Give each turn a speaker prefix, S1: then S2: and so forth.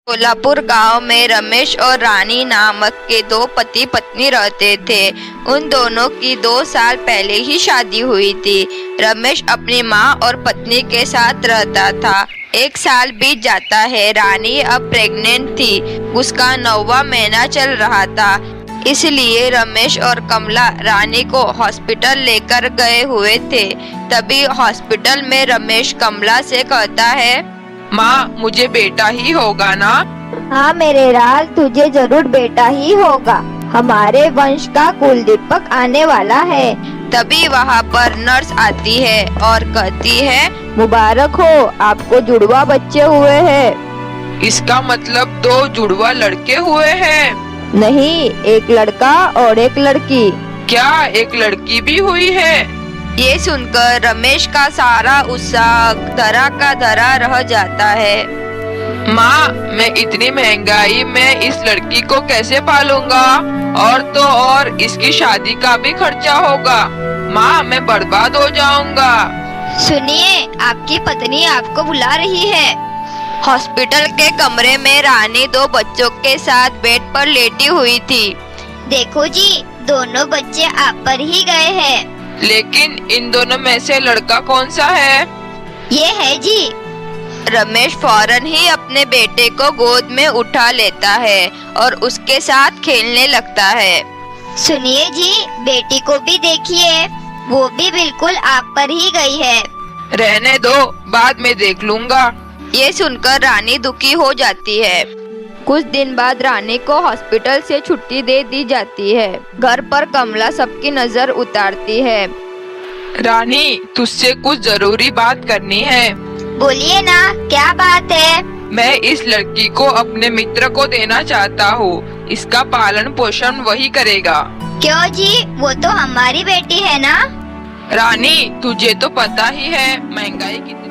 S1: कोल्हापुर गांव में रमेश और रानी नामक के दो पति पत्नी रहते थे। उन दोनों की 2 साल पहले ही शादी हुई थी। रमेश अपनी माँ और पत्नी के साथ रहता था। 1 साल बीत जाता है। रानी अब प्रेग्नेंट थी। उसका 9वां महीना चल रहा था। इसलिए रमेश और कमला रानी को हॉस्पिटल लेकर गए हुए थे। तभी हॉस्पिटल में रमेश कमला से कहता है,
S2: माँ, मुझे बेटा ही होगा ना?
S3: हाँ मेरे लाल, तुझे जरूर बेटा ही होगा। हमारे वंश का कुल दीपक आने वाला है।
S1: तभी वहाँ पर नर्स आती है और कहती है,
S3: मुबारक हो, आपको जुड़वा बच्चे हुए हैं।
S2: इसका मतलब 2 जुड़वा लड़के हुए हैं?
S3: नहीं, एक लड़का और एक लड़की।
S2: क्या एक लड़की भी हुई है?
S1: ये सुनकर रमेश का सारा उत्साह धरा का धरा रह जाता है।
S2: माँ, मैं इतनी महंगाई में इस लड़की को कैसे पालूंगा? और तो और इसकी शादी का भी खर्चा होगा। माँ, मैं बर्बाद हो जाऊंगा।
S4: सुनिए, आपकी पत्नी आपको बुला रही है।
S1: हॉस्पिटल के कमरे में रानी 2 बच्चों के साथ बेड पर लेटी हुई थी।
S4: देखो जी, दोनों बच्चे आप पर ही गए हैं।
S2: लेकिन इन दोनों में से लड़का कौन सा है?
S4: ये है जी।
S1: रमेश फौरन ही अपने बेटे को गोद में उठा लेता है और उसके साथ खेलने लगता है।
S4: सुनिए जी, बेटी को भी देखिए, वो भी बिल्कुल आप पर ही गई है।
S2: रहने दो, बाद में देख लूंगा।
S1: ये सुनकर रानी दुखी हो जाती है।
S3: कुछ दिन बाद रानी को हॉस्पिटल से छुट्टी दे दी जाती है। घर पर कमला सबकी नजर उतारती है।
S2: रानी, तुझसे कुछ जरूरी बात करनी है।
S4: बोलिए ना, क्या बात है?
S2: मैं इस लड़की को अपने मित्र को देना चाहता हूँ। इसका पालन पोषण वही करेगा।
S4: क्यों जी, वो तो हमारी बेटी है ना?
S2: रानी, तुझे तो पता ही है महंगाई कितनी